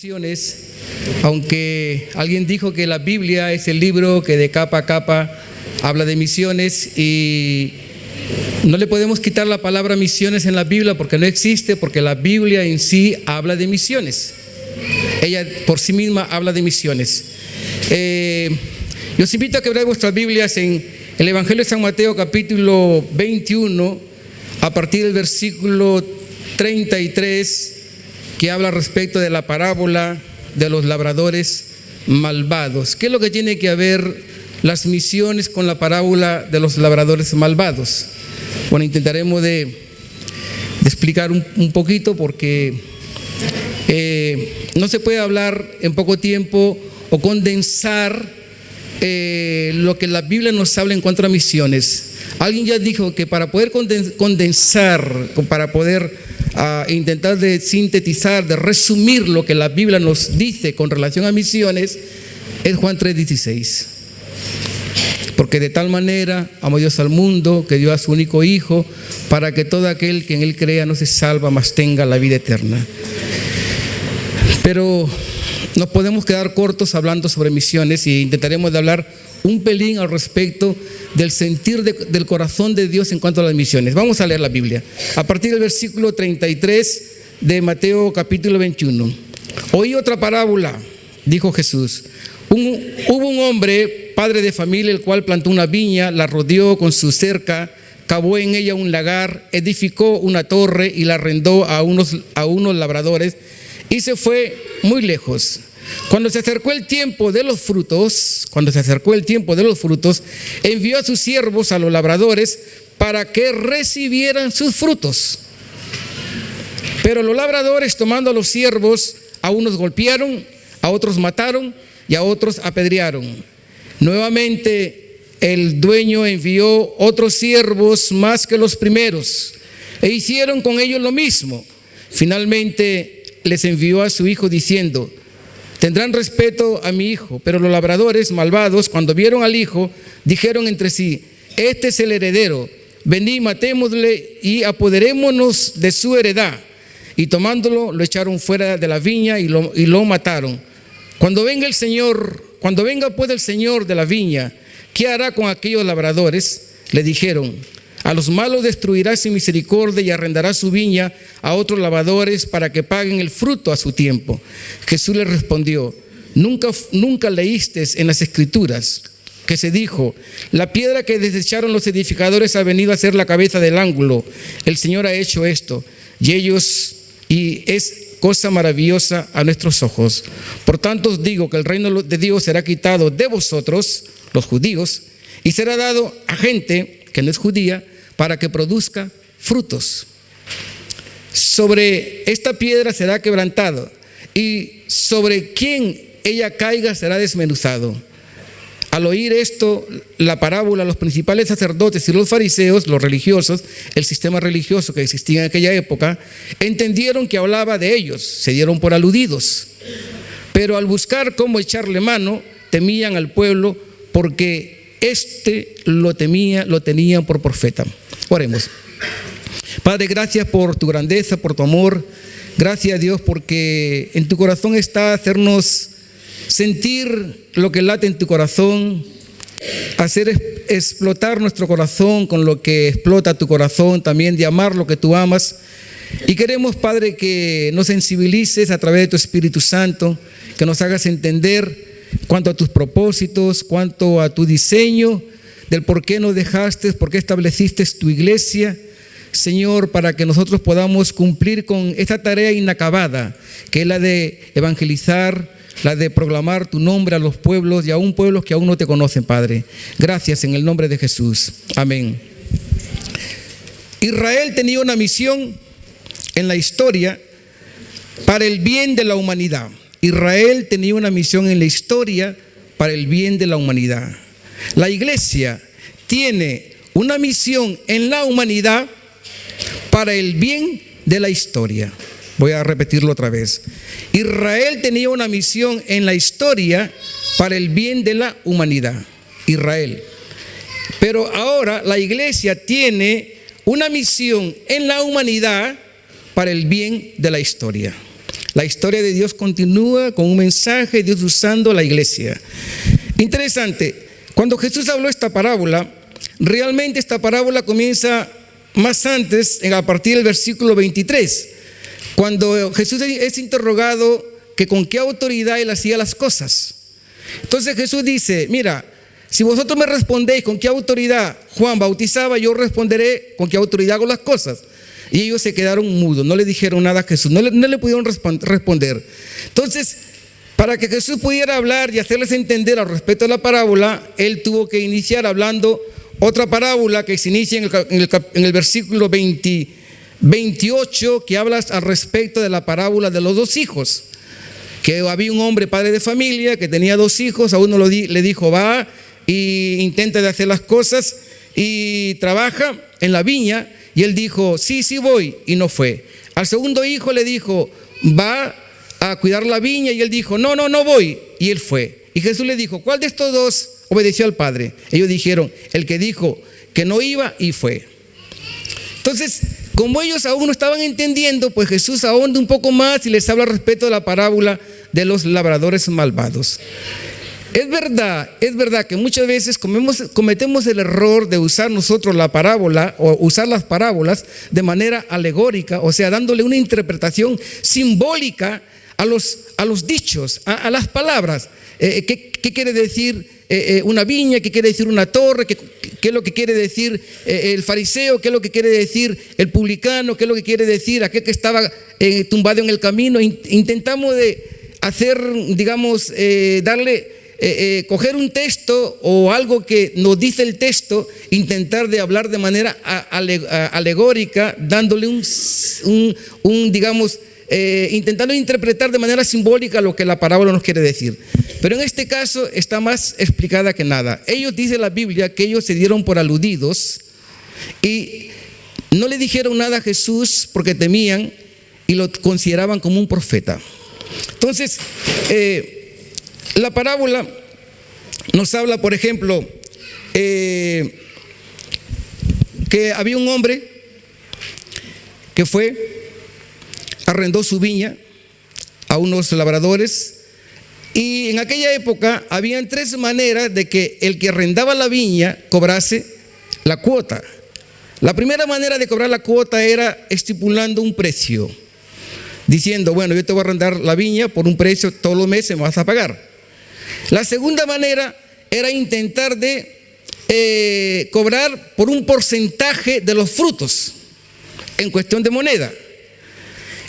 misiones, aunque alguien dijo que la Biblia es el libro que de capa a capa habla de misiones, y no le podemos quitar la palabra misiones en la Biblia porque no existe, porque la Biblia en sí habla de misiones. Ella por sí misma habla de misiones. Los invito a que abran vuestras Biblias en el Evangelio de San Mateo, capítulo 21, a partir del versículo 33, que habla respecto de la parábola de los labradores malvados. ¿Qué es lo que tiene que ver las misiones con la parábola de los labradores malvados? Bueno, intentaremos de explicar un poquito, porque no se puede hablar en poco tiempo o condensar lo que la Biblia nos habla en cuanto a misiones. Alguien ya dijo que para poder condensar, para poder intentar de sintetizar, de resumir lo que la Biblia nos dice con relación a misiones, es Juan 3:16. Porque de tal manera amó Dios al mundo, que dio a su único Hijo, para que todo aquel que en Él crea no se salva, mas tenga la vida eterna. Pero nos podemos quedar cortos hablando sobre misiones, y intentaremos de hablar un pelín al respecto del sentir del corazón de Dios en cuanto a las misiones. Vamos a leer la Biblia. A partir del versículo 33 de Mateo capítulo 21. Oí otra parábola, dijo Jesús. Hubo un hombre, padre de familia, el cual plantó una viña, la rodeó con su cerca, cavó en ella un lagar, edificó una torre y la arrendó a unos labradores, y se fue muy lejos. Cuando se acercó el tiempo de los frutos, envió a sus siervos, a los labradores, para que recibieran sus frutos. Pero los labradores, tomando a los siervos, a unos golpearon, a otros mataron y a otros apedrearon. Nuevamente el dueño envió otros siervos más que los primeros, e hicieron con ellos lo mismo. Finalmente les envió a su hijo diciendo: tendrán respeto a mi hijo. Pero los labradores malvados, cuando vieron al hijo, dijeron entre sí: este es el heredero, venid, matémosle y apoderémonos de su heredad. Y tomándolo, lo echaron fuera de la viña y lo mataron. Cuando venga pues el señor de la viña, ¿qué hará con aquellos labradores? Le dijeron: a los malos destruirá sin misericordia y arrendará su viña a otros labradores para que paguen el fruto a su tiempo. Jesús le respondió: nunca leísteis en las Escrituras que se dijo: la piedra que desecharon los edificadores ha venido a ser la cabeza del ángulo. El Señor ha hecho esto, y es cosa maravillosa a nuestros ojos. Por tanto os digo que el reino de Dios será quitado de vosotros, los judíos, y será dado a gente que no es judía, para que produzca frutos. Sobre esta piedra será quebrantado, y sobre quien ella caiga será desmenuzado. Al oír esto, la parábola, los principales sacerdotes y los fariseos, los religiosos, el sistema religioso que existía en aquella época, entendieron que hablaba de ellos, se dieron por aludidos. Pero al buscar cómo echarle mano, temían al pueblo, porque lo tenían por profeta. Oremos. Padre, gracias por tu grandeza, por tu amor. Gracias, Dios, porque en tu corazón está hacernos sentir lo que late en tu corazón, hacer explotar nuestro corazón con lo que explota tu corazón, también de amar lo que tú amas. Y queremos, Padre, que nos sensibilices a través de tu Espíritu Santo, que nos hagas entender cuanto a tus propósitos, cuanto a tu diseño, del por qué nos dejaste, por qué estableciste tu iglesia, Señor, para que nosotros podamos cumplir con esta tarea inacabada, que es la de evangelizar, la de proclamar tu nombre a los pueblos y aún pueblos que aún no te conocen, Padre. Gracias en el nombre de Jesús. Amén. Israel tenía una misión en la historia para el bien de la humanidad. Israel tenía una misión en la historia para el bien de la humanidad. La iglesia tiene una misión en la humanidad para el bien de la historia. Voy a repetirlo otra vez. Israel tenía una misión en la historia para el bien de la humanidad. Israel. Pero ahora la iglesia tiene una misión en la humanidad para el bien de la historia. La historia de Dios continúa con un mensaje, Dios usando la iglesia. Interesante, cuando Jesús habló esta parábola, realmente esta parábola comienza más antes, a partir del versículo 23, cuando Jesús es interrogado que con qué autoridad él hacía las cosas. Entonces Jesús dice, mira, si vosotros me respondéis con qué autoridad Juan bautizaba, yo responderé con qué autoridad hago las cosas. Y ellos se quedaron mudos, no le dijeron nada a Jesús, no le pudieron responder. Entonces, para que Jesús pudiera hablar y hacerles entender al respecto de la parábola, él tuvo que iniciar hablando otra parábola que se inicia en el versículo 28, que habla al respecto de la parábola de los dos hijos. Que había un hombre padre de familia que tenía dos hijos, a uno le dijo, va y intenta de hacer las cosas y trabaja en la viña, y él dijo, sí voy, y no fue. Al segundo hijo le dijo, va a cuidar la viña, y él dijo, no voy, y él fue. Y Jesús le dijo, ¿cuál de estos dos obedeció al Padre? Ellos dijeron, el que dijo que no iba y fue. Entonces, como ellos aún no estaban entendiendo, pues Jesús ahonda un poco más y les habla respecto de la parábola de los labradores malvados. Es verdad que muchas veces cometemos el error de usar nosotros la parábola o usar las parábolas de manera alegórica, o sea, dándole una interpretación simbólica a los dichos, a las palabras. ¿Qué quiere decir una viña? ¿Qué quiere decir una torre? ¿Qué es lo que quiere decir el fariseo? ¿Qué es lo que quiere decir el publicano? ¿Qué es lo que quiere decir aquel que estaba tumbado en el camino? Intentamos de hacer, digamos, coger un texto o algo que nos dice el texto, intentar de hablar de manera alegórica, dándole digamos, intentando interpretar de manera simbólica lo que la parábola nos quiere decir. Pero en este caso está más explicada que nada. Ellos, dice la Biblia, que ellos se dieron por aludidos y no le dijeron nada a Jesús porque temían y lo consideraban como un profeta. Entonces, la parábola nos habla, por ejemplo, que había un hombre que arrendó su viña a unos labradores, y en aquella época habían tres maneras de que el que arrendaba la viña cobrase la cuota. La primera manera de cobrar la cuota era estipulando un precio, diciendo, bueno, yo te voy a arrendar la viña por un precio, todos los meses me vas a pagar. La segunda manera era intentar de cobrar por un porcentaje de los frutos en cuestión de moneda.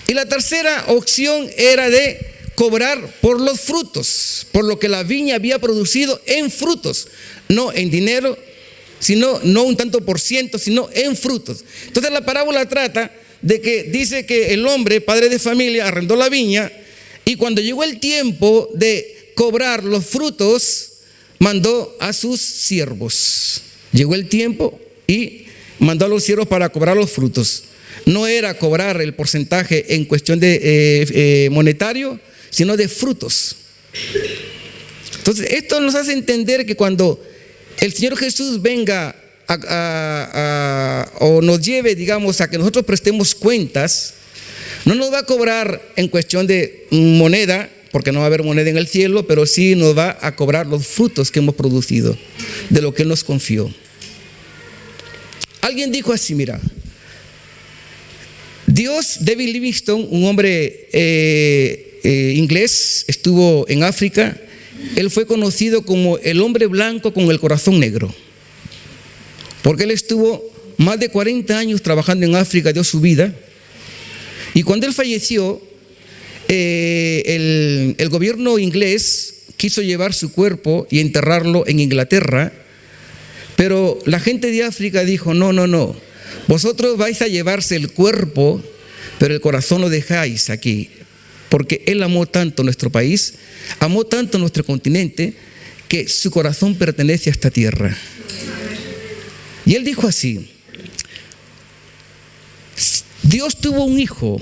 Y la tercera opción era de cobrar por los frutos, por lo que la viña había producido en frutos, no en dinero, sino no un tanto por ciento, sino en frutos. Entonces la parábola trata de que dice que el hombre, padre de familia, arrendó la viña, y cuando llegó el tiempo de cobrar los frutos, mandó a sus siervos. Llegó el tiempo y mandó a los siervos para cobrar los frutos. No era cobrar el porcentaje en cuestión de monetario, sino de frutos. Entonces, esto nos hace entender que cuando el Señor Jesús venga o nos lleve, digamos, a que nosotros prestemos cuentas, no nos va a cobrar en cuestión de moneda, porque no va a haber moneda en el cielo, pero sí nos va a cobrar los frutos que hemos producido de lo que Él nos confió. Alguien dijo así, mira, David Livingstone, un hombre inglés, estuvo en África. Él fue conocido como el hombre blanco con el corazón negro, porque él estuvo más de 40 años trabajando en África, dio su vida, y cuando él falleció, el gobierno inglés quiso llevar su cuerpo y enterrarlo en Inglaterra, pero la gente de África dijo, no, vosotros vais a llevarse el cuerpo, pero el corazón lo dejáis aquí, porque él amó tanto nuestro país, amó tanto nuestro continente, que su corazón pertenece a esta tierra. Y él dijo así: Dios tuvo un hijo,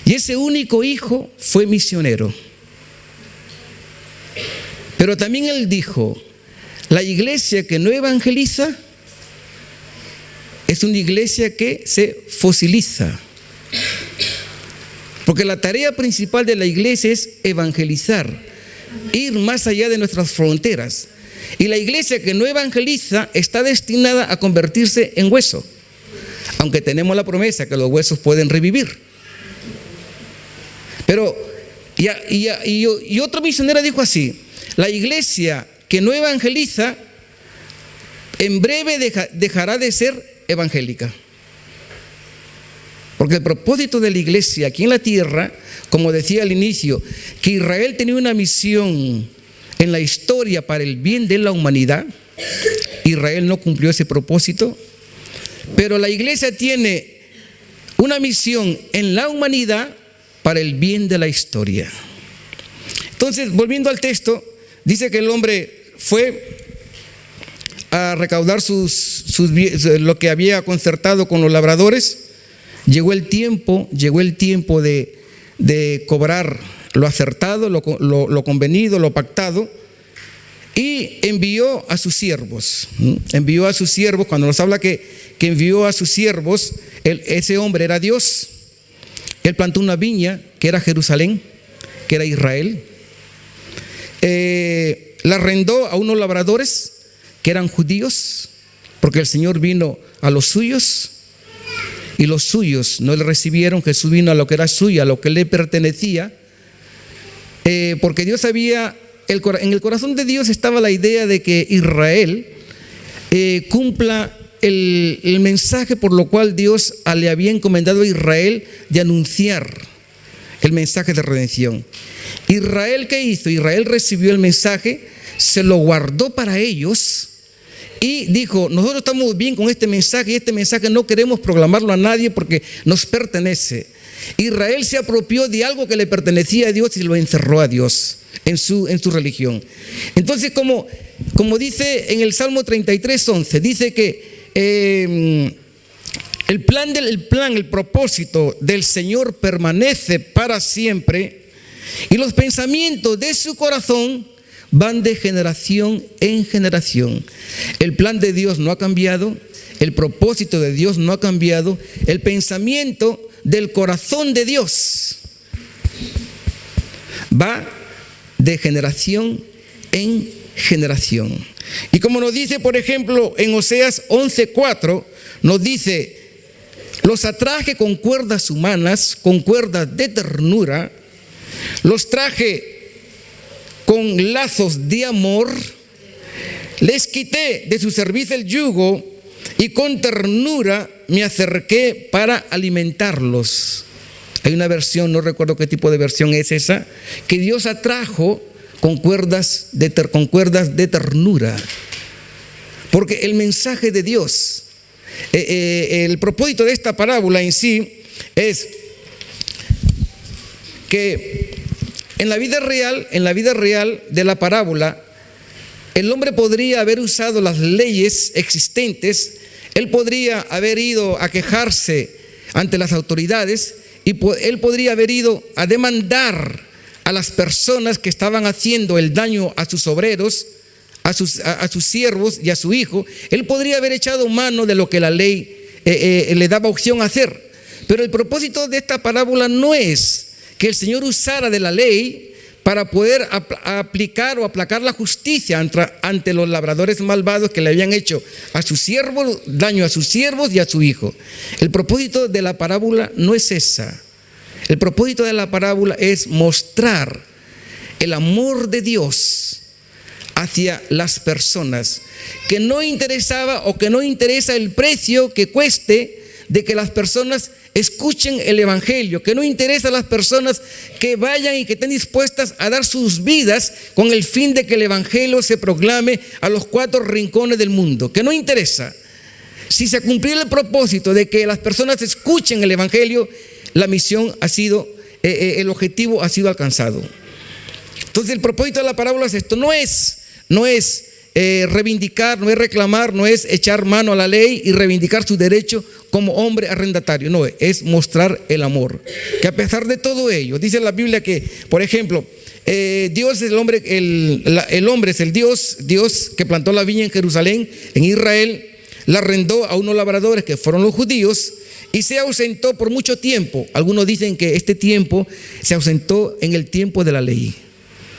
y ese único hijo fue misionero. Pero también él dijo: la iglesia que no evangeliza es una iglesia que se fosiliza. Porque la tarea principal de la iglesia es evangelizar, ir más allá de nuestras fronteras. Y la iglesia que no evangeliza está destinada a convertirse en hueso, aunque tenemos la promesa que los huesos pueden revivir. Pero, y otro misionero dijo así: la iglesia que no evangeliza en breve dejará de ser evangélica. Porque el propósito de la iglesia aquí en la tierra, como decía al inicio, que Israel tenía una misión en la historia para el bien de la humanidad. Israel no cumplió ese propósito, pero la iglesia tiene una misión en la humanidad para el bien de la historia. Entonces, volviendo al texto, dice que el hombre fue a recaudar lo que había concertado con los labradores. Llegó el tiempo de cobrar lo acertado, lo convenido, lo pactado, y envió a sus siervos. Envió a sus siervos. Cuando nos habla que envió a sus siervos, ese hombre era Dios. Él plantó una viña que era Jerusalén, que era Israel. La arrendó a unos labradores que eran judíos, porque el Señor vino a los suyos y los suyos no le recibieron. Jesús vino a lo que era suyo, a lo que le pertenecía, porque Dios había, en el corazón de Dios estaba la idea de que Israel cumpla el mensaje por lo cual Dios le había encomendado a Israel de anunciar el mensaje de redención. Israel, ¿qué hizo? Israel recibió el mensaje, se lo guardó para ellos y dijo: nosotros estamos bien con este mensaje, y este mensaje no queremos proclamarlo a nadie porque nos pertenece. Israel se apropió de algo que le pertenecía a Dios y lo encerró a Dios en su religión. Entonces, como dice en el Salmo 33:11, dice que el propósito del Señor permanece para siempre, y los pensamientos de su corazón van de generación en generación. El plan de Dios no ha cambiado, el propósito de Dios no ha cambiado, el pensamiento del corazón de Dios va de generación en generación. Y como nos dice, por ejemplo, en Oseas 11:4, nos dice: los atraje con cuerdas humanas, con cuerdas de ternura, los traje con lazos de amor, les quité de su cerviz el yugo y con ternura me acerqué para alimentarlos. Hay una versión, no recuerdo qué tipo de versión es esa, que Dios atrajo con cuerdas de ternura. Porque el mensaje de Dios, el propósito de esta parábola en sí es que en la vida real de la parábola, el hombre podría haber usado las leyes existentes, él podría haber ido a quejarse ante las autoridades y él podría haber ido a demandar a las personas que estaban haciendo el daño a sus obreros, a sus siervos y a su hijo. Él podría haber echado mano de lo que la ley le daba opción a hacer. Pero el propósito de esta parábola no es que el Señor usara de la ley para poder aplicar o aplacar la justicia ante los labradores malvados que le habían hecho a sus siervos, daño a sus siervos y a su hijo. El propósito de la parábola no es esa. El propósito de la parábola es mostrar el amor de Dios hacia las personas, que no interesaba o que no interesa el precio que cueste de que las personas escuchen el evangelio, que no interesa a las personas que vayan y que estén dispuestas a dar sus vidas con el fin de que el evangelio se proclame a los 4 rincones del mundo, que no interesa. Si se cumpliera el propósito de que las personas escuchen el evangelio, la misión ha sido, el objetivo ha sido alcanzado. Entonces el propósito de la parábola es esto: no es reivindicar, no es reclamar, no es echar mano a la ley y reivindicar su derecho como hombre arrendatario. No, es mostrar el amor. Que a pesar de todo ello, dice la Biblia que, por ejemplo, Dios es el hombre es el Dios que plantó la viña en Jerusalén, en Israel, la arrendó a unos labradores que fueron los judíos, y se ausentó por mucho tiempo. Algunos dicen que este tiempo se ausentó en el tiempo de la ley,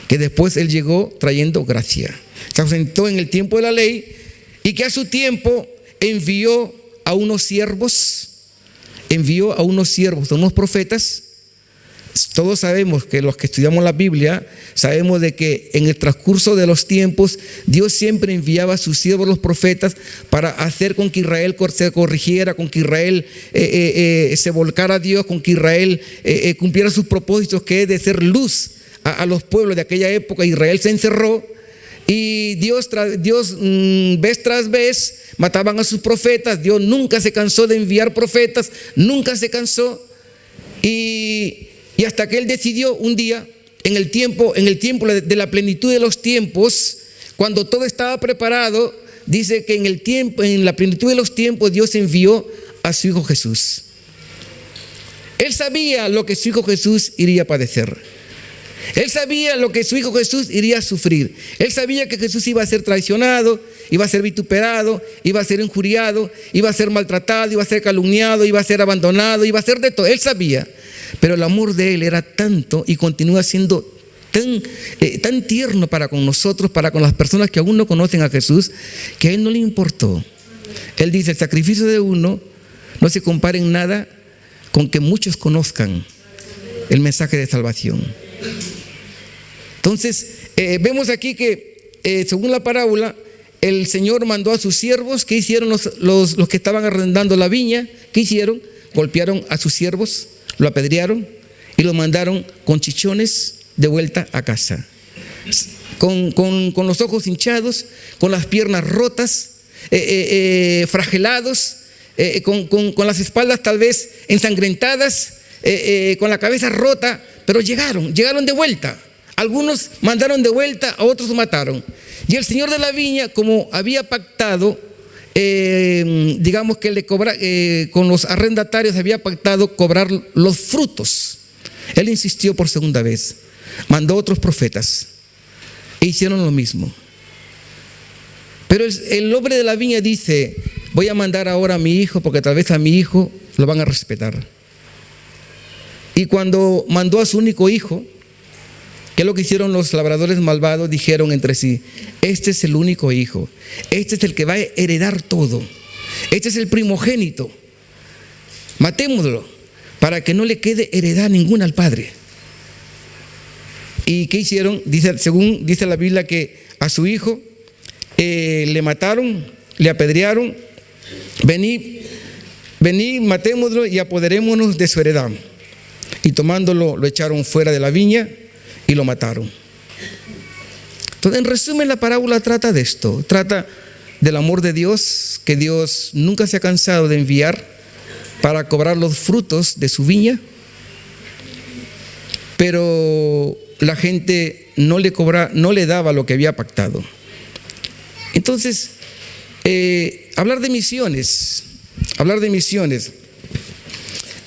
que después él llegó trayendo gracia. Se ausentó en el tiempo de la ley y que a su tiempo envió a unos siervos, a unos profetas. Todos sabemos, que los que estudiamos la Biblia, sabemos de que en el transcurso de los tiempos Dios siempre enviaba a sus siervos, los profetas, para hacer con que Israel se corrigiera, con que Israel se volcara a Dios, con que Israel cumpliera sus propósitos, que es de ser luz a los pueblos de aquella época. Israel se encerró y Dios vez tras vez mataban a sus profetas. Dios nunca se cansó de enviar profetas, nunca se cansó, y hasta que él decidió un día, en el tiempo de la plenitud de los tiempos, cuando todo estaba preparado, dice que en la plenitud de los tiempos Dios envió a su Hijo Jesús. Él sabía lo que su Hijo Jesús iría a padecer. Él sabía lo que su Hijo Jesús iría a sufrir. Él sabía que Jesús iba a ser traicionado, iba a ser vituperado, iba a ser injuriado, iba a ser maltratado, iba a ser calumniado, iba a ser abandonado, iba a ser de todo. Él sabía. Pero el amor de Él era tanto y continúa siendo tan tierno para con nosotros, para con las personas que aún no conocen a Jesús, que a Él no le importó. Él dice: el sacrificio de uno no se compara en nada con que muchos conozcan el mensaje de salvación. Entonces, vemos aquí que, según la parábola, el Señor mandó a sus siervos. ¿Qué hicieron los que estaban arrendando la viña? ¿Qué hicieron? Golpearon a sus siervos, lo apedrearon y lo mandaron con chichones de vuelta a casa, con los ojos hinchados, con las piernas rotas, flagelados, con las espaldas tal vez ensangrentadas, con la cabeza rota, pero llegaron de vuelta. Algunos mandaron de vuelta, a otros mataron. Y el señor de la viña, como había pactado, digamos que con los arrendatarios había pactado cobrar los frutos, él insistió por segunda vez, mandó otros profetas e hicieron lo mismo. Pero el hombre de la viña dice: voy a mandar ahora a mi hijo, porque tal vez a mi hijo lo van a respetar. Y cuando mandó a su único hijo, ¿qué es lo que hicieron los labradores malvados? Dijeron entre sí: este es el único hijo, este es el que va a heredar todo, este es el primogénito, matémoslo para que no le quede heredad ninguna al padre. ¿Y qué hicieron? Según dice la Biblia, que a su hijo le mataron, le apedrearon. Vení, matémoslo y apoderémonos de su heredad. Y tomándolo, lo echaron fuera de la viña y lo mataron. Entonces, en resumen, la parábola trata de esto, trata del amor de Dios, que Dios nunca se ha cansado de enviar para cobrar los frutos de su viña, pero la gente no le daba lo que había pactado. Entonces, hablar de misiones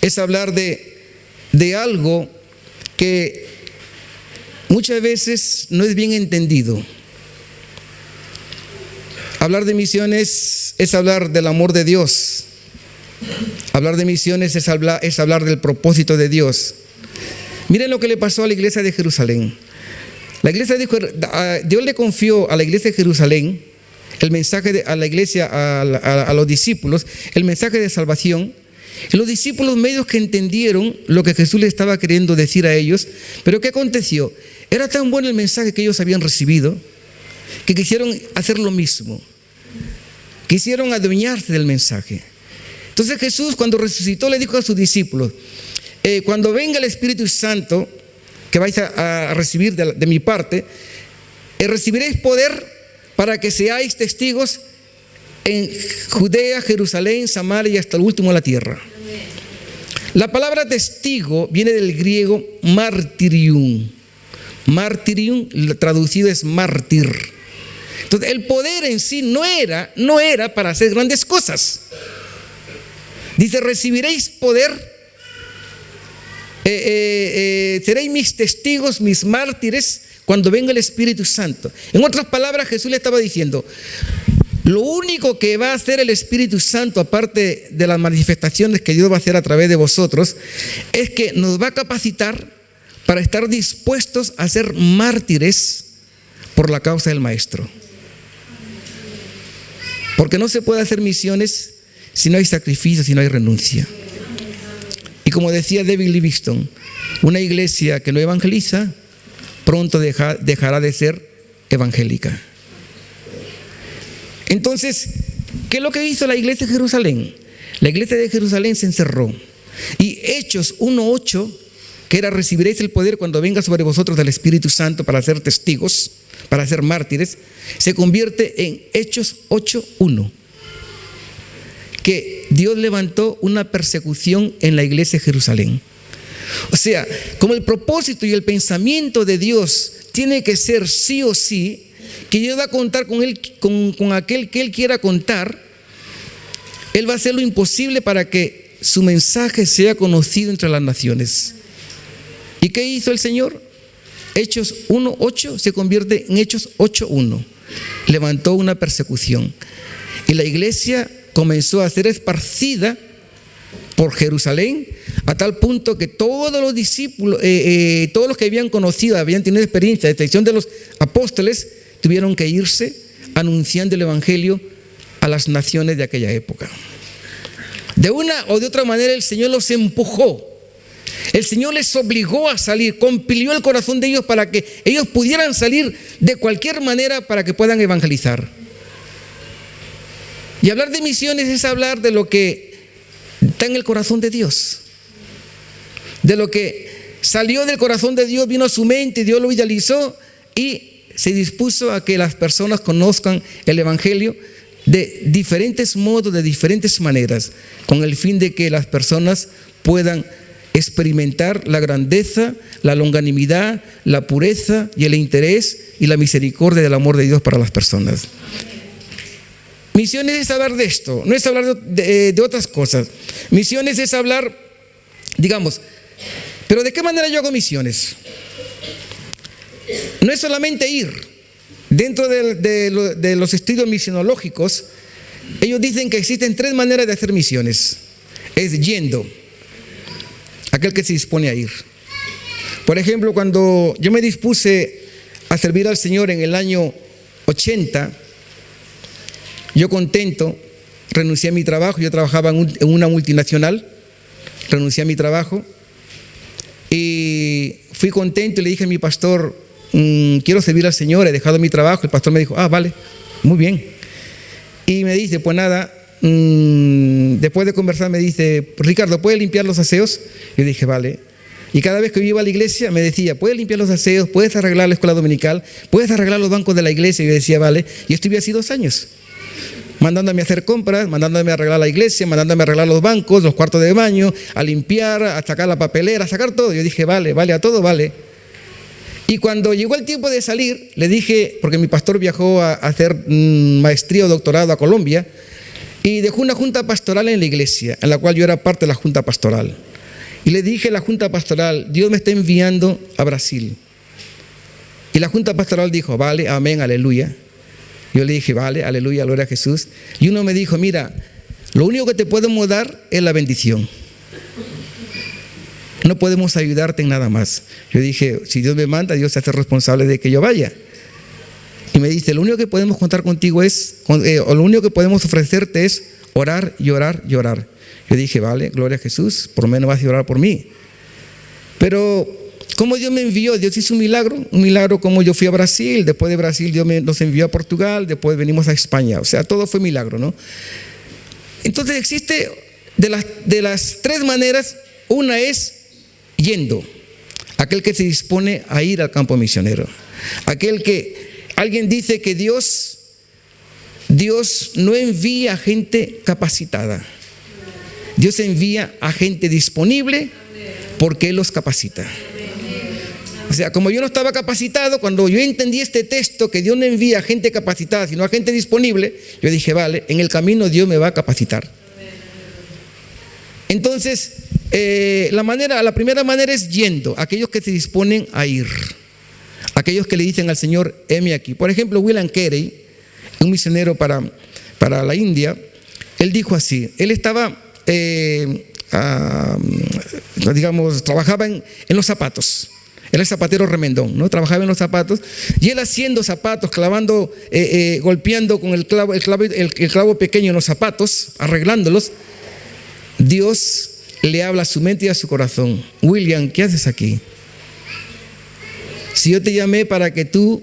es hablar de algo que muchas veces no es bien entendido. Hablar de misiones es hablar del amor de Dios. Hablar de misiones es hablar del propósito de Dios. Miren lo que le pasó a la iglesia de Jerusalén. Dios le confió a la iglesia de Jerusalén el mensaje a la iglesia, a los discípulos, el mensaje de salvación. Y los discípulos medios que entendieron lo que Jesús les estaba queriendo decir a ellos. Pero ¿qué aconteció? Era tan bueno el mensaje que ellos habían recibido, que quisieron hacer lo mismo. Quisieron adueñarse del mensaje. Entonces Jesús, cuando resucitó, le dijo a sus discípulos: cuando venga el Espíritu Santo, que vais a recibir de mi parte, recibiréis poder para que seáis testigos en Judea, Jerusalén, Samaria y hasta el último de la tierra. La palabra testigo viene del griego martirium. Martirium, traducido es mártir. Entonces, el poder en sí no era para hacer grandes cosas. Dice: recibiréis poder, seréis mis testigos, mis mártires, cuando venga el Espíritu Santo. En otras palabras, Jesús le estaba diciendo: Lo único que va a hacer el Espíritu Santo, aparte de las manifestaciones que Dios va a hacer a través de vosotros, es que nos va a capacitar para estar dispuestos a ser mártires por la causa del Maestro. Porque no se puede hacer misiones si no hay sacrificio, si no hay renuncia. Y como decía David Livingstone, una iglesia que no evangeliza pronto dejará de ser evangélica. Entonces, ¿qué es lo que hizo la iglesia de Jerusalén? La iglesia de Jerusalén se encerró. Y Hechos 1:8, que era: recibiréis el poder cuando venga sobre vosotros del Espíritu Santo para ser testigos, para ser mártires, se convierte en Hechos 8:1, que Dios levantó una persecución en la iglesia de Jerusalén. O sea, como el propósito y el pensamiento de Dios tiene que ser sí o sí, que Dios va a contar con él, con aquel que Él quiera contar, Él va a hacer lo imposible para que su mensaje sea conocido entre las naciones. ¿Y qué hizo el Señor? Hechos 1:8 se convierte en Hechos 8:1. Levantó una persecución y la iglesia comenzó a ser esparcida por Jerusalén, a tal punto que todos los discípulos, todos los que habían conocido, habían tenido experiencia de excepción de los apóstoles, tuvieron que irse anunciando el evangelio a las naciones de aquella época. De una o de otra manera el Señor los empujó, el Señor les obligó a salir, compilió el corazón de ellos para que ellos pudieran salir de cualquier manera para que puedan evangelizar. Y hablar de misiones es hablar de lo que está en el corazón de Dios, de lo que salió del corazón de Dios, vino a su mente, Dios lo idealizó y se dispuso a que las personas conozcan el evangelio de diferentes modos, de diferentes maneras, con el fin de que las personas puedan experimentar la grandeza, la longanimidad, la pureza y el interés y la misericordia del amor de Dios para las personas. Misiones es hablar de esto, no es hablar de otras cosas. Misiones es hablar, digamos, pero ¿de qué manera yo hago misiones? No es solamente ir. Dentro de los estudios misionológicos, ellos dicen que existen 3 maneras de hacer misiones. Es yendo, aquel que se dispone a ir. Por ejemplo, cuando yo me dispuse a servir al Señor en el año 80, yo contento, renuncié a mi trabajo. Yo trabajaba en una multinacional, renuncié a mi trabajo y fui contento y le dije a mi pastor: quiero servir al Señor, he dejado mi trabajo. El pastor me dijo: vale, muy bien. Y me dice, pues nada, después de conversar me dice: Ricardo, ¿puedes limpiar los aseos? Yo dije, vale. Y cada vez que yo iba a la iglesia me decía: ¿puedes limpiar los aseos? ¿Puedes arreglar la escuela dominical? ¿Puedes arreglar los bancos de la iglesia? Y yo decía, vale. Y estuve así 2 años, mandándome a hacer compras, mandándome a arreglar la iglesia, mandándome a arreglar los bancos, los cuartos de baño, a limpiar, a sacar la papelera, a sacar todo. Yo dije, vale, a todo vale. Y cuando llegó el tiempo de salir, le dije, porque mi pastor viajó a hacer maestría o doctorado a Colombia, y dejó una junta pastoral en la iglesia, en la cual yo era parte de la junta pastoral. Y le dije a la junta pastoral: Dios me está enviando a Brasil. Y la junta pastoral dijo: vale, amén, aleluya. Yo le dije: vale, aleluya, gloria a Jesús. Y uno me dijo: mira, lo único que te podemos dar es la bendición. No podemos ayudarte en nada más. Yo dije: si Dios me manda, Dios se hace responsable de que yo vaya. Y me dice: lo único que podemos contar contigo es, o lo único que podemos ofrecerte es orar y orar y orar. Yo dije: vale, gloria a Jesús, por lo menos vas a orar por mí. Pero como Dios me envió, Dios hizo un milagro como yo fui a Brasil, después de Brasil Dios nos envió a Portugal, después venimos a España. O sea, todo fue milagro, ¿no? Entonces existe de las 3 maneras. Una es yendo, aquel que se dispone a ir al campo misionero, aquel que alguien dice que Dios no envía a gente capacitada, Dios envía a gente disponible porque Él los capacita. O sea, como yo no estaba capacitado, cuando yo entendí este texto, que Dios no envía a gente capacitada sino a gente disponible, yo dije, vale, en el camino Dios me va a capacitar. Entonces, la primera manera es yendo, aquellos que se disponen a ir, aquellos que le dicen al Señor: heme aquí. Por ejemplo, William Carey, un misionero para para la India, él dijo así, él estaba, trabajaba en los zapatos. Él es zapatero remendón, ¿no? Trabajaba en los zapatos y él haciendo zapatos, clavando, golpeando con el clavo pequeño en los zapatos, arreglándolos. Dios le habla a su mente y a su corazón. William, ¿qué haces aquí? Si yo te llamé para que tú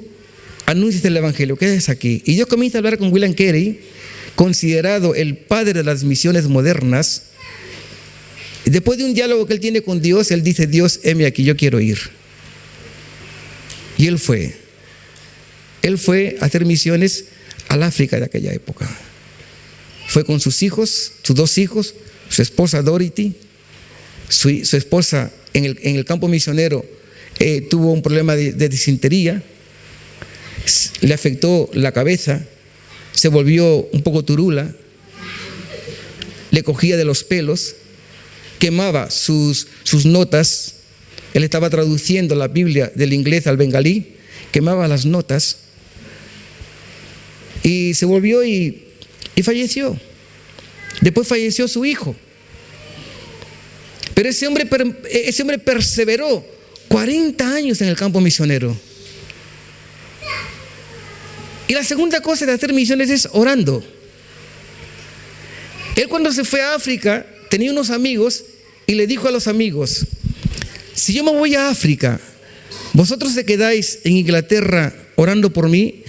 anuncies el evangelio, ¿qué haces aquí? Y Dios comienza a hablar con William Carey, considerado el padre de las misiones modernas. Después de un diálogo que él tiene con Dios, él dice: Dios, heme aquí, yo quiero ir. Y él fue a hacer misiones al África de aquella época. Fue con sus hijos, sus 2 hijos, su esposa Dorothy. Su esposa en el campo misionero tuvo un problema de disentería, le afectó la cabeza, se volvió un poco turula, le cogía de los pelos, quemaba sus notas. Él estaba traduciendo la Biblia del inglés al bengalí, quemaba las notas y se volvió y falleció. Después falleció su hijo. Pero ese hombre perseveró 40 años en el campo misionero. Y la segunda cosa de hacer misiones es orando. Él, cuando se fue a África, tenía unos amigos y le dijo a los amigos: si yo me voy a África, vosotros se quedáis en Inglaterra orando por mí.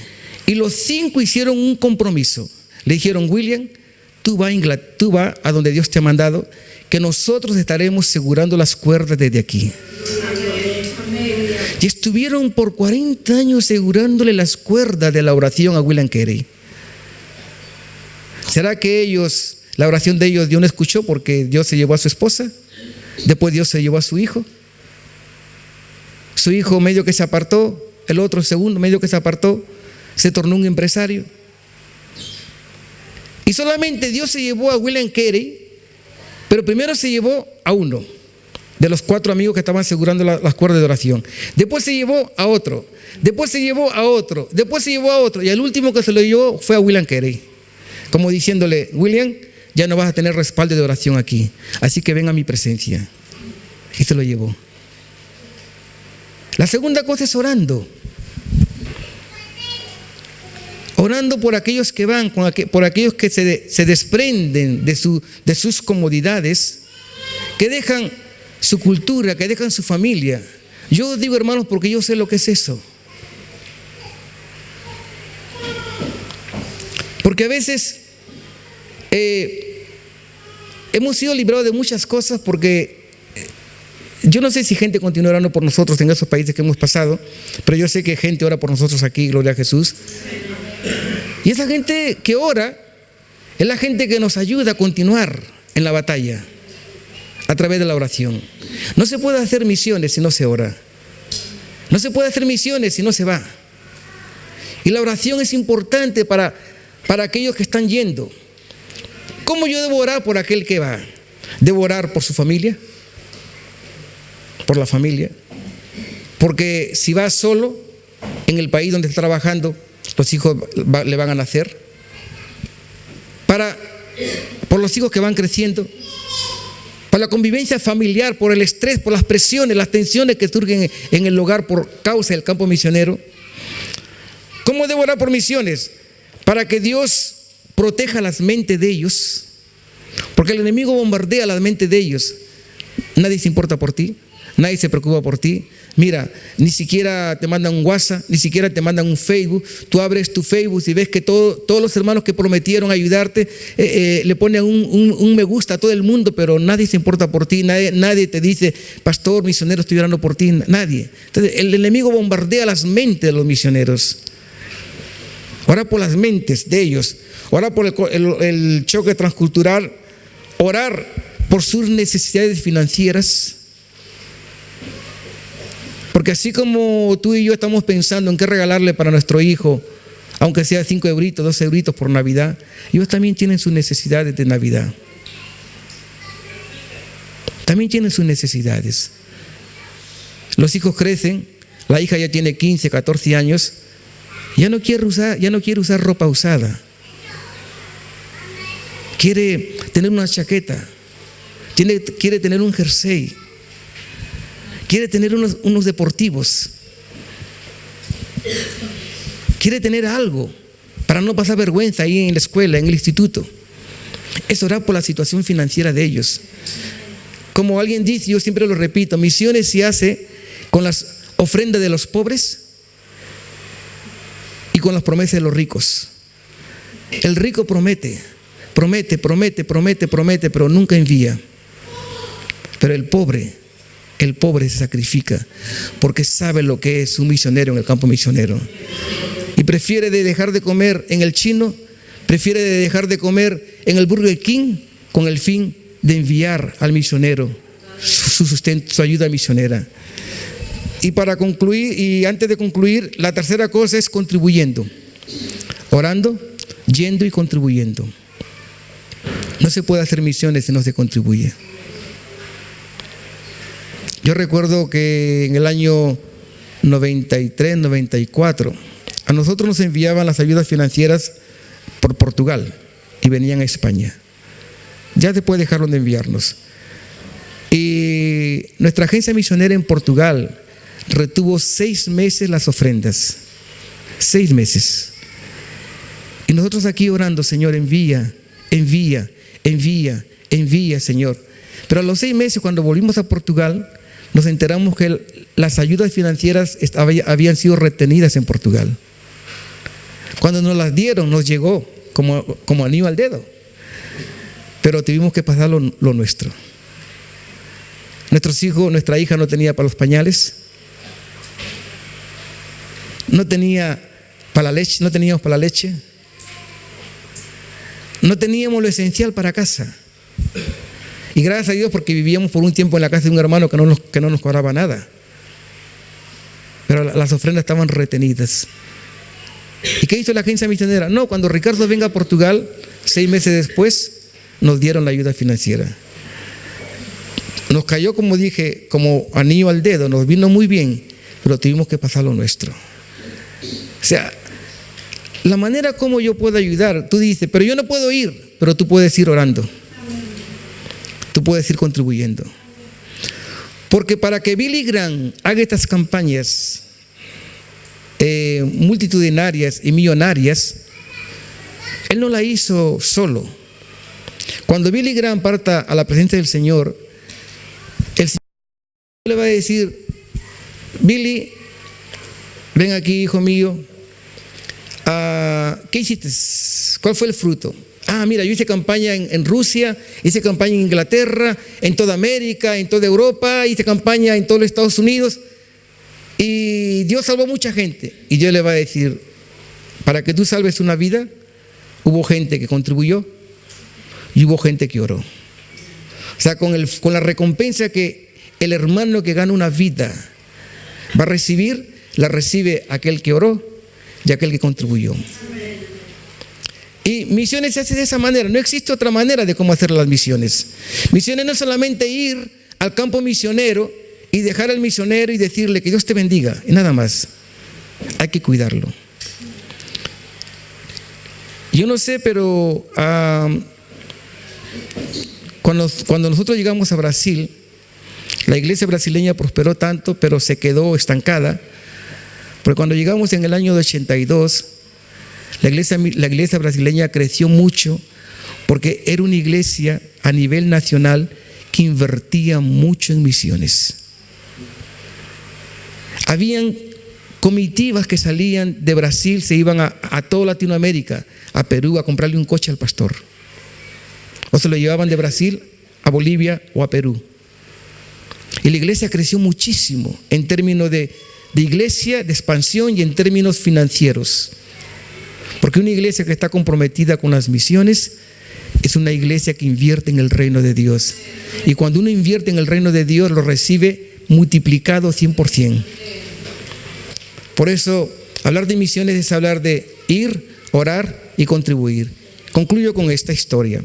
Y los 5 hicieron un compromiso. Le dijeron: William, tú vas a donde Dios te ha mandado, que nosotros estaremos asegurando las cuerdas desde aquí. Y estuvieron por 40 años asegurándole las cuerdas de la oración a William Carey. ¿Será que la oración de ellos Dios no escuchó porque Dios se llevó a su esposa? Después Dios se llevó a su hijo. Su hijo medio que se apartó, el otro segundo medio que se apartó, se tornó un empresario. Y solamente Dios se llevó a William Carey, pero primero se llevó a uno de los 4 amigos que estaban asegurando las cuerdas de oración. Después se llevó a otro, después se llevó a otro, después se llevó a otro, y el último que se lo llevó fue a William Carey, como diciéndole: William, ya no vas a tener respaldo de oración aquí, así que ven a mi presencia. Y se lo llevó. La segunda cosa es orando. Orando por aquellos que van, por aquellos que se desprenden de sus comodidades, que dejan su cultura, que dejan su familia. Yo digo, hermanos, porque yo sé lo que es eso. Porque a veces hemos sido librados de muchas cosas, porque yo no sé si gente continúa orando por nosotros en esos países que hemos pasado, pero yo sé que gente ora por nosotros aquí, gloria a Jesús. Y esa gente que ora es la gente que nos ayuda a continuar en la batalla a través de la oración. No se puede hacer misiones si no se ora. No se puede hacer misiones si no se va. Y la oración es importante para aquellos que están yendo. ¿Cómo yo debo orar por aquel que va? ¿Debo orar por su familia? ¿Por la familia? Porque si va solo en el país donde está trabajando, los hijos le van a nacer. Por los hijos que van creciendo. Por la convivencia familiar, por el estrés, por las presiones, las tensiones que surgen en el hogar por causa del campo misionero. ¿Cómo debo orar por misiones? Para que Dios proteja las mentes de ellos. Porque el enemigo bombardea las mentes de ellos. Nadie se importa por ti. Nadie se preocupa por ti. Mira, ni siquiera te mandan un WhatsApp, ni siquiera te mandan un Facebook. Tú abres tu Facebook y ves que todos los hermanos que prometieron ayudarte le ponen un me gusta a todo el mundo, pero nadie se importa por ti. Nadie te dice: pastor, misionero, estoy orando por ti. Nadie. Entonces el enemigo bombardea las mentes de los misioneros. Ora por las mentes de ellos. Ora por el choque transcultural. Orar por sus necesidades financieras. Porque así como tú y yo estamos pensando en qué regalarle para nuestro hijo, aunque sea 5 euritos, 2 euritos por Navidad, ellos también tienen sus necesidades de Navidad. También tienen sus necesidades. Los hijos crecen, la hija ya tiene 15, 14 años, ya no quiere usar ropa usada. quiere tener una chaqueta, quiere tener un jersey, quiere tener unos deportivos, quiere tener algo para no pasar vergüenza ahí en la escuela, en el instituto. Es orar por la situación financiera de ellos. Como alguien dice, yo siempre lo repito, misiones se hace con las ofrendas de los pobres y con las promesas de los ricos. El rico promete, pero nunca envía. Pero el pobre se sacrifica porque sabe lo que es un misionero en el campo misionero. Y prefiere dejar de comer en el chino, prefiere dejar de comer en el Burger King con el fin de enviar al misionero su sustento, su ayuda misionera. Y para concluir, y antes de concluir, la tercera cosa es contribuyendo, orando, yendo y contribuyendo. No se puede hacer misiones si no se contribuye. Yo recuerdo que en el año 93, 94, a nosotros nos enviaban las ayudas financieras por Portugal y venían a España. Ya después dejaron de enviarnos. Y nuestra agencia misionera en Portugal retuvo 6 meses las ofrendas. 6 meses. Y nosotros aquí orando, Señor, envía, Señor. Pero a los 6 meses, cuando volvimos a Portugal, nos enteramos que las ayudas financieras habían sido retenidas en Portugal. Cuando nos las dieron, nos llegó como anillo al dedo. Pero tuvimos que pasar lo nuestro. Nuestros hijos, nuestra hija no tenía para los pañales, no teníamos para la leche, no teníamos lo esencial para casa. Y gracias a Dios, porque vivíamos por un tiempo en la casa de un hermano que no nos cobraba nada. Pero las ofrendas estaban retenidas. ¿Y qué hizo la agencia misionera? No, cuando Ricardo venga a Portugal, 6 meses después, nos dieron la ayuda financiera. Nos cayó, como dije, como anillo al dedo, nos vino muy bien, pero tuvimos que pasar lo nuestro. O sea, la manera como yo puedo ayudar, tú dices, pero yo no puedo ir, pero tú puedes ir orando. Tú puedes ir contribuyendo. Porque para que Billy Graham haga estas campañas multitudinarias y millonarias, él no la hizo solo. Cuando Billy Graham parta a la presencia del Señor, el Señor le va a decir: Billy, ven aquí, hijo mío, ¿qué hiciste? ¿Cuál fue el fruto? Mira, yo hice campaña en Rusia, hice campaña en Inglaterra, en toda América, en toda Europa, hice campaña en todos los Estados Unidos y Dios salvó mucha gente. Y Dios le va a decir: para que tú salves una vida, hubo gente que contribuyó y hubo gente que oró. O sea, con la recompensa que el hermano que gana una vida va a recibir, la recibe aquel que oró y aquel que contribuyó. Y misiones se hace de esa manera. No existe otra manera de cómo hacer las misiones. Misiones no es solamente ir al campo misionero y dejar al misionero y decirle que Dios te bendiga, y nada más. Hay que cuidarlo. Yo no sé, pero cuando nosotros llegamos a Brasil, la iglesia brasileña prosperó tanto, pero se quedó estancada. Porque cuando llegamos en el año de 82, la iglesia brasileña creció mucho porque era una iglesia a nivel nacional que invertía mucho en misiones. Habían comitivas que salían de Brasil, se iban a toda Latinoamérica, a Perú, a comprarle un coche al pastor. O se lo llevaban de Brasil a Bolivia o a Perú. Y la iglesia creció muchísimo en términos de iglesia, de expansión y en términos financieros. Porque una iglesia que está comprometida con las misiones es una iglesia que invierte en el reino de Dios. Y cuando uno invierte en el reino de Dios, lo recibe multiplicado 100%. Por eso, hablar de misiones es hablar de ir, orar y contribuir. Concluyo con esta historia.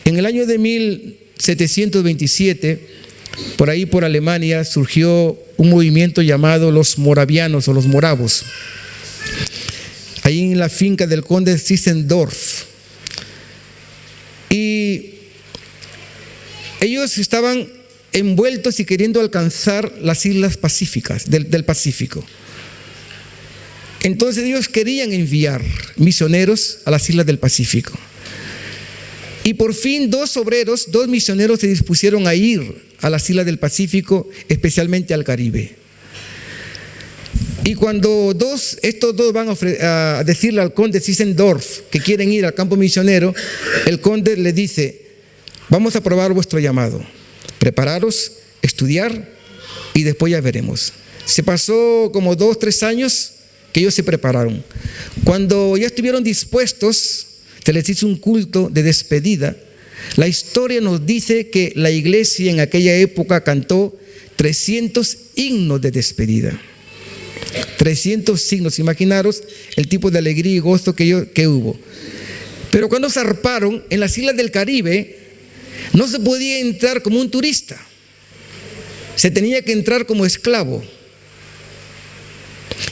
En el año de 1727, por ahí por Alemania, surgió un movimiento llamado los moravianos o los moravos. Ahí en la finca del conde Zinzendorf. Y ellos estaban envueltos y queriendo alcanzar las islas pacíficas del Pacífico. Entonces ellos querían enviar misioneros a las islas del Pacífico. Y por fin dos misioneros se dispusieron a ir a las islas del Pacífico, especialmente al Caribe. Y cuando estos dos van a decirle al conde Zinzendorf que quieren ir al campo misionero, el conde le dice: vamos a probar vuestro llamado, prepararos, estudiar y después ya veremos. Se pasó como 2-3 años que ellos se prepararon. Cuando ya estuvieron dispuestos, se les hizo un culto de despedida. La historia nos dice que la iglesia en aquella época cantó 300 himnos de despedida. 300 himnos, imaginaros el tipo de alegría y gozo que hubo. Pero cuando zarparon en las islas del Caribe, no se podía entrar como un turista, se tenía que entrar como esclavo.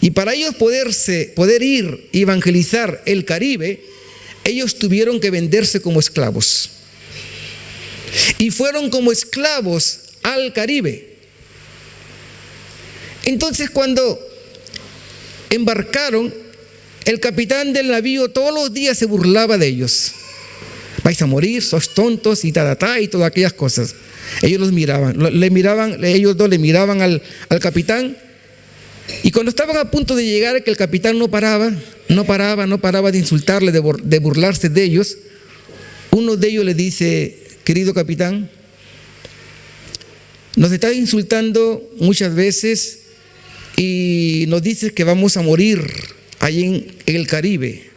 Y para ellos poder ir y evangelizar el Caribe, ellos tuvieron que venderse como esclavos. Y fueron como esclavos al Caribe. Entonces, cuando embarcaron, el capitán del navío todos los días se burlaba de ellos. Vais a morir, sois tontos y y todas aquellas cosas. Ellos ellos dos le miraban al capitán. Y cuando estaban a punto de llegar, que el capitán no paraba de insultarle, de burlarse de ellos, uno de ellos le dice: querido capitán, nos estás insultando muchas veces y nos dices que vamos a morir allí en el Caribe.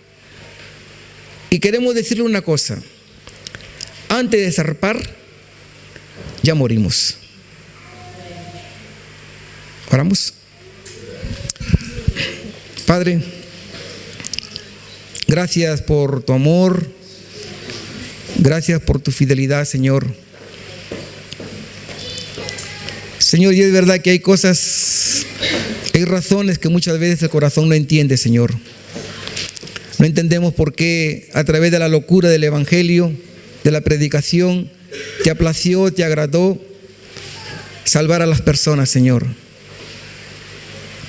Y queremos decirle una cosa: antes de zarpar, ya morimos. Oramos. Padre, gracias por tu amor, gracias por tu fidelidad, Señor. Señor, y es verdad que hay razones que muchas veces el corazón no entiende, Señor. No entendemos por qué a través de la locura del Evangelio, de la predicación, te plació, te agradó salvar a las personas, Señor.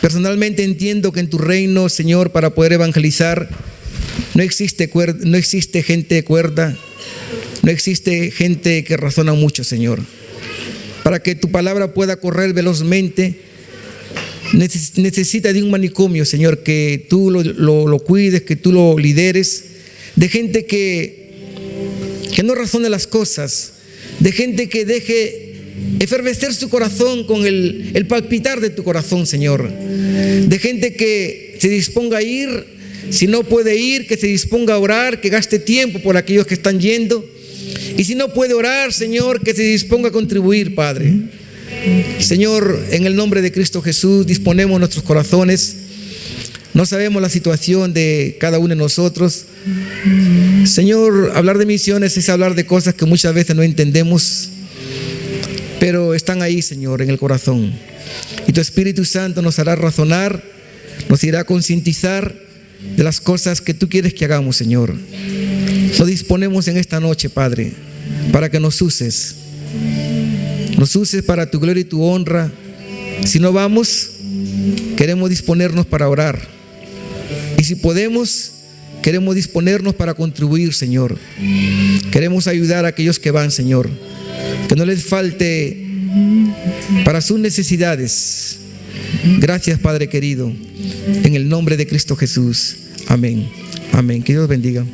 Personalmente entiendo que en tu reino, Señor, para poder evangelizar, no existe gente cuerda, no existe gente que razona mucho, Señor. Para que tu palabra pueda correr velozmente, necesita de un manicomio, Señor, que tú lo cuides, que tú lo lideres, de gente que no razone las cosas, de gente que deje efervecer su corazón con el palpitar de tu corazón, Señor. De gente que se disponga a ir, si no puede ir, que se disponga a orar, que gaste tiempo por aquellos que están yendo. Y si no puede orar, Señor, que se disponga a contribuir, Padre. Señor, en el nombre de Cristo Jesús, disponemos nuestros corazones. No sabemos la situación de cada uno de nosotros. Señor, hablar de misiones es hablar de cosas que muchas veces no entendemos, pero están ahí, Señor, en el corazón. Y tu Espíritu Santo nos hará razonar, nos irá a concientizar de las cosas que tú quieres que hagamos, Señor. Nos disponemos en esta noche, Padre, para que nos uses. Nos uses para tu gloria y tu honra. Si no vamos, queremos disponernos para orar. Y si podemos, queremos disponernos para contribuir, Señor. Queremos ayudar a aquellos que van, Señor. Que no les falte para sus necesidades. Gracias, Padre querido. En el nombre de Cristo Jesús. Amén. Amén. Que Dios bendiga.